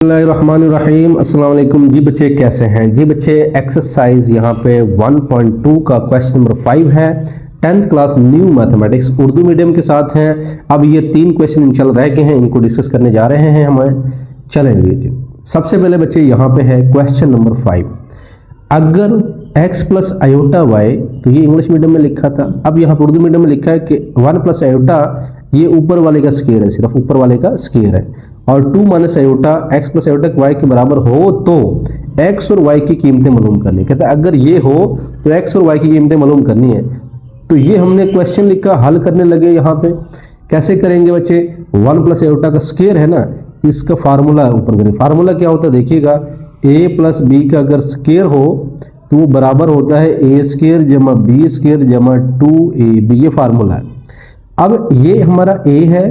बिस्मिल्लाहिर्रहमानिर्रहीम। अस्सलाम वालेकुम जी बच्चे, कैसे हैं जी बच्चे। एक्सरसाइज यहाँ पे 1.2 का क्वेश्चन नंबर 5 है। 10th class new mathematics Urdu medium के साथ हैं। अब ये 3 क्वेश्चन इंशाल्लाह रह गए हैं, इनको डिस्कस करने जा रहे हैं हमें। चलेंगे जी। सबसे पहले बच्चे यहाँ पे है क्वेश्चन नंबर 5। अगर x प्लस आयोटा वाई, तो ये इंग्लिश मीडियम में लिखा था, अब यहाँ पर उर्दू मीडियम में लिखा है कि 1 प्लस आयोटा ये ऊपर वाले का स्क्वायर है, सिर्फ ऊपर वाले का स्क्वायर है, और 2 minus iota x plus iota y के बराबर हो तो x और y की कीमतें मालूम करनी। कहता है अगर ये हो तो x और y की कीमतें मालूम करनी है। तो ये हमने क्वेश्चन लिखा, हल करने लगे। यहाँ पे कैसे करेंगे बच्चे, 1 प्लस आयोटा का स्क्वायर है ना, इसका फार्मूला ऊपर करें। फार्मूला क्या होता है देखिएगा, a प्लस बी का अगर स्क्वायर हो तो वो बराबर होता है a स्क्वायर जमा b स्क्वायर जमा 2ab, ये फार्मूला है। अब ये हमारा a है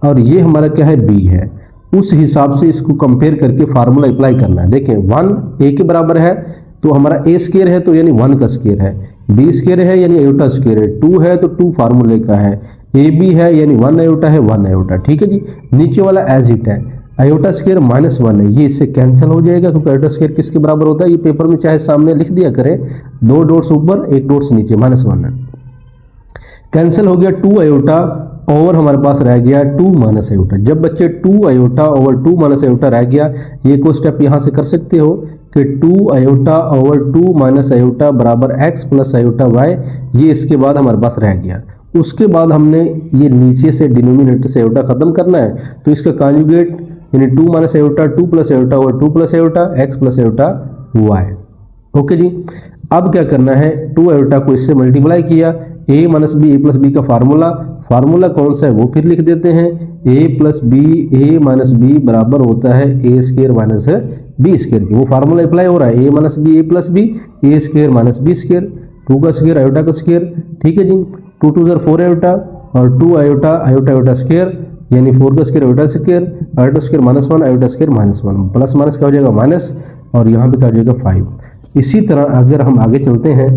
और ये हमारा क्या है b है, उस हिसाब से इसको कंपेयर करके फार्मूला अप्लाई करना है। देखें 1 a के बराबर है तो हमारा a स्क्वायर है, तो यानी 1 का स्क्वायर है, b स्क्वायर है यानी आयोटा स्क्वायर है, 2 है तो 2 फार्मूले का है, ab है यानी 1 आयोटा है 1 आयोटा। ठीक है जी। नीचे वाला एज इट है, आयोटा स्क्वायर -1 है, ये इससे कैंसिल हो जाएगा क्योंकि आयोटा स्क्वायर किसके बराबर होता है, ये पेपर में चाहे सामने लिख दिया करें, 2 डॉट्स ऊपर 1 डॉट्स नीचे, -1 है, कैंसिल हो गया। 2 आयोटा ओवर हमारे पास रह गया 2 माइनस आयोटा। जब बच्चे 2 आयोटा ओवर 2 माइनस आयोटा रह गया, ये को स्टेप यहाँ से कर सकते हो कि 2 आयोटा ओवर 2 माइनस आयोटा बराबर x प्लस आयोटा y, ये इसके बाद हमारे पास रह गया। उसके बाद हमने ये नीचे से डिनोमिनेटर से आयोटा खत्म करना है, तो इसका कॉन्जुगेट यानी 2 minus iota 2 plus iota over 2 plus iota x plus iota y। Okay जी। अब क्या करना है, 2 आयोटा को इससे मल्टीप्लाई किया, a minus B A plus B का फार्मूला कौन सा है वो फिर लिख देते हैं, a plus B A minus B बराबर होता है a square minus B square की, वो फार्मूला अप्लाई हो रहा है, a minus B A plus B A square minus B square, 2 का स्क्वायर आयोटा का स्क्वायर। ठीक है जी। 2 2 4 आयोटा और 2 आयोटा आयोटा आयोटा स्क्वायर यानी 4 का square iota square, iota square -1 iota square -1, plus minus क्या हो जाएगा माइनस, और यहाँ पे क्या हो जाएगा 5। इसी तरह अगर हम आगे चलते हैं,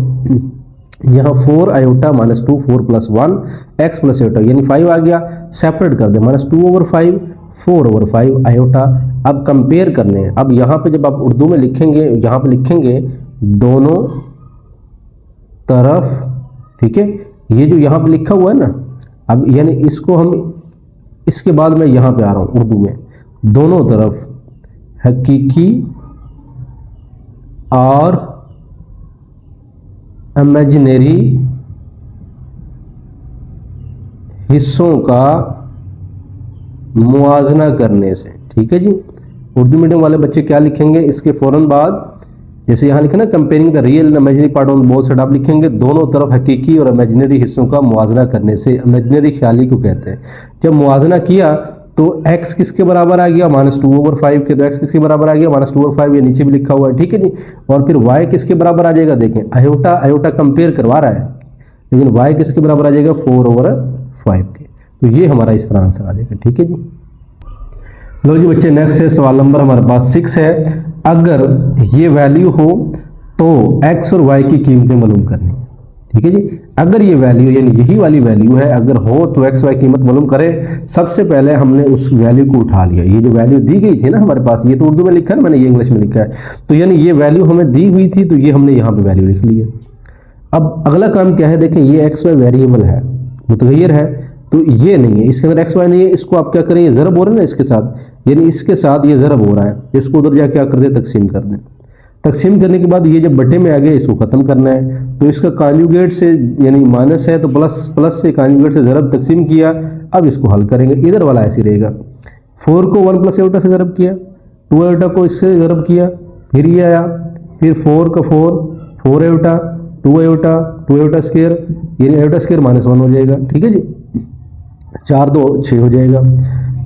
यहाँ 4 iota -2 4 plus 1 x plus iota यानी 5 आ गया, सेपरेट कर दे, -2 ओवर 5 4 ओवर 5 आयोटा। अब कंपेयर करने हैं। अब यहाँ पे जब आप उर्दू में लिखेंगे, यहाँ पे लिखेंगे दोनों तरफ, ठीक है, ये जो यहाँ पे लिखा हुआ है ना, अब यानी इसको हम, इसके बाद मैं यहाँ पे आ रहा हूँ उर्दू में, दोनों तरफ हकीकी और इमेजिनरी हिस्सों का मुआजना करने से। ठीक है जी। उर्दू मीडियम वाले बच्चे क्या लिखेंगे, इसके फौरन बाद जैसे यहाँ लिखा ना, comparing the real and imaginary part on both side, आप लिखेंगे दोनों तरफ हकीकी और इमेजिनरी हिस्सों का मुआजना करने से। इमेजिनरी ख्याली को कहते हैं। जब मुआजना किया तो x किसके बराबर आ गया, -2 ओवर 5 के, तो x किसके बराबर आ गया -2 ओवर 5, ये नीचे भी लिखा हुआ है। ठीक है जी। और फिर y किसके बराबर आ जाएगा, देखें आयोटा आयोटा कंपेयर करवा रहा है, लेकिन y किसके बराबर आ जाएगा 4 ओवर 5 के। तो ये हमारा इस तरह आंसर आ जाएगा। ठीक है जी। लो जी बच्चे, नेक्स्ट है सवाल नंबर हमारे पास 6 है। अगर ये वैल्यू हो तो x और y की कीमतें मालूम करनी। ठीक है जी। अगर ये वैल्यू यानी यही वाली वैल्यू है, अगर हो तो x y कीमत मालूम करें। सबसे पहले हमने उस वैल्यू को उठा लिया, ये जो वैल्यू दी गई थी ना हमारे पास, ये तो उर्दू में लिखा है, मैंने ये इंग्लिश में लिखा है, तो यानी ये वैल्यू हमें दी हुई थी, तो ये हमने यहाँ पे वैल्यू लिख ली है। अब अगला काम क्या है, देखें ये x y वेरिएबल है, मुतगय्यर है, तो ये नहीं है, इसके अंदर x y नहीं है, इसको आप क्या करें, ये ज़रब हो रहा है ना इसके साथ, यानी इसके साथ ये ज़रब हो रहा है, इसको उधर जाके क्या कर दें, तकसीम कर दें। तकसीम करने के बाद ये जब बटे में आ गया, इसको ख़त्म करना है, तो इसका कॉन्जुगेट से यानी माइनस है तो प्लस से कॉन्जुगेट से ज़रब तकसीम किया। अब इसको हल करेंगे, इधर वाला ऐसे रहेगा, 4 को 1 प्लस आयोटा से ज़रब किया, 2 आयोटा को इससे ज़रब किया, फिर ये आया, फिर 4 का 4 आयोटा 2 आयोटा स्क्वायर यानी आयोटा स्क्वायर -1 हो जाएगा। ठीक है जी। 4 2 6 हो जाएगा।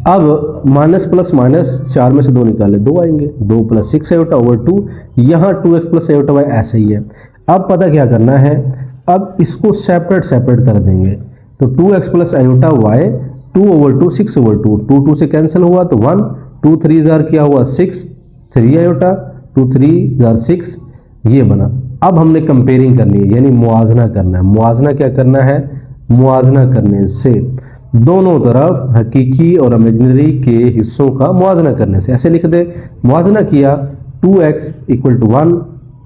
अब माइनस प्लस माइनस 4 में से 2 निकाले, 2 आएंगे, 2 प्लस 6 आयोटा ओवर 2, यहाँ 2x प्लस आयोटा y ऐसे ही है। अब पता क्या करना है, अब इसको सेपरेट कर देंगे, तो 2x plus iota y 2 over 2 6 over 2, 2 2 से कैंसिल हुआ तो 1, 2 3 जार क्या हुआ 6, 3 आयोटा 2 3 जार 6, ये बना। अब हमने कंपेयरिंग करनी है यानी मुआजना करना है। मुआजना क्या करना है, मुआजना करने से दोनों तरफ हकीकी और इमेजिनरी के हिस्सों का मुआवजा करने से। ऐसे लिख दे, मुआवजा किया 2x equal to 1,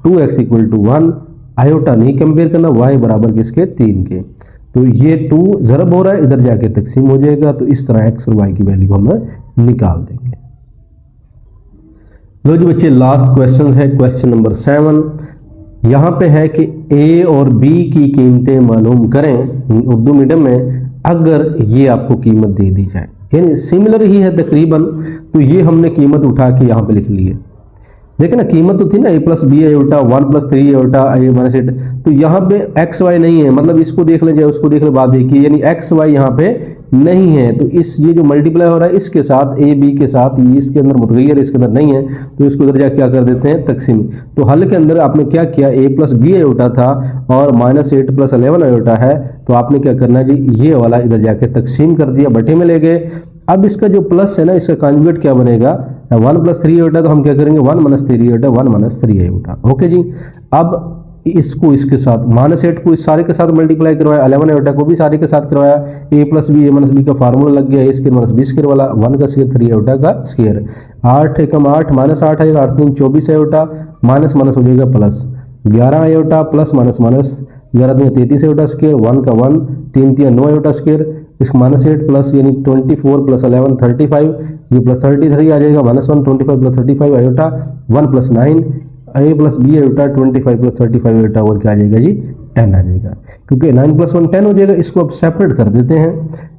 2x equal to 1, iota नहीं कंपेयर करना, y बराबर किसके 3 के। तो ये 2 ज़रब हो रहा है, इधर जाके तकसीम हो जाएगा। तो इस तरह x और y की वैल्यू हम निकाल देंगे। लो जी बच्चे, लास्ट क्वेश्चन है क्वेश्चन नंबर 7। यहाँ पे है कि a और b की कीमतें मालूम करें उर्दू मीडियम में अगर ये आपको कीमत दे दी जाए, यानी सिमिलर ही है तकरीबन। तो ये हमने कीमत उठा के यहाँ पे लिख ली है। देखिए ना, कीमत तो थी ना a plus B iota 1 plus 3 iota a minus 8। तो यहाँ पे एक्स वाई नहीं है, मतलब इसको देख लें चाहे उसको देख ले, बात देखिए, यानी एक्स वाई यहाँ पे नहीं है। तो इस ये जो मल्टीप्लाई हो रहा है इसके साथ a b के साथ, ये इसके अंदर मुतगय्यर इसके अंदर नहीं है, तो इसको इधर जाके क्या कर देते हैं तकसीम। तो हल के अंदर आपने क्या किया, a प्लस बी आयोटा था और माइनस 8 प्लस 11 आयोटा है। तो आपने क्या करना है जी, ये वाला इधर जाके तकसीम कर दिया, बटे में ले गए। अब इसका जो प्लस है ना, इसका कॉन्जुगेट क्या बनेगा, 1 प्लस 3 आयोटा। तो हम क्या करेंगे 1 minus 3 iota, 1 minus 3 iota. Okay जी। अब इसको इसके साथ माइनस 8 को इस सारे के साथ मल्टीप्लाई करवाया, 11 आयोटा को भी सारे के साथ करवाया। a plus B, a minus B का फार्मूला लग गया, a square minus B square वाला, 1 का स्क्वायर 3 आयोटा का स्क्वायर। 8 एकम 8 माइनस 8 आएगा, 8 3 24 आयोटा, माइनस माइनस हो जाएगा plus 11 iota, plus minus minus 11 3 33 iota square, 1 का 1, 3 3 9 आयोटा स्क्वायर। इसको माइनस 8 प्लस यानी 24 प्लस 11 35, ये प्लस 33 आ जाएगा, minus 1 25 plus 35 iota, 1 plus 9 a plus B iota 25 plus 35 iota, और क्या आ जाएगा जी 10 आ जाएगा, क्योंकि 9 प्लस 1 10 हो जाएगा। इसको अब सेपरेट कर देते हैं।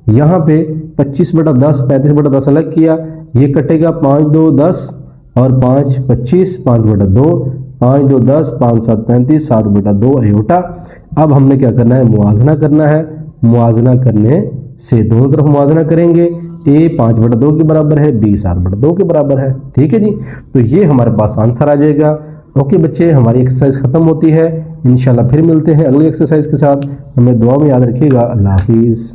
यहाँ पे 25/10 35/10 अलग किया, ये कटेगा 5 2 10 और 5 25, 5/2, 5 2 10, 5 7 35, 7/2 आयोटा। अब हमने क्या करना है, मुआवजा करना है। मुआवजा करने से दोनों तरफ मुआवजा करेंगे, a 5/2 के बराबर है, b 7/2 के बराबर है। ठीक है जी। तो ये हमारे पास आंसर आ जाएगा। ओके बच्चे, हमारी एक्सरसाइज खत्म होती है। इंशाल्लाह फिर मिलते हैं अगली एक्सरसाइज के साथ। हमें दुआ में याद रखिएगा। अल्लाह हाफिज़।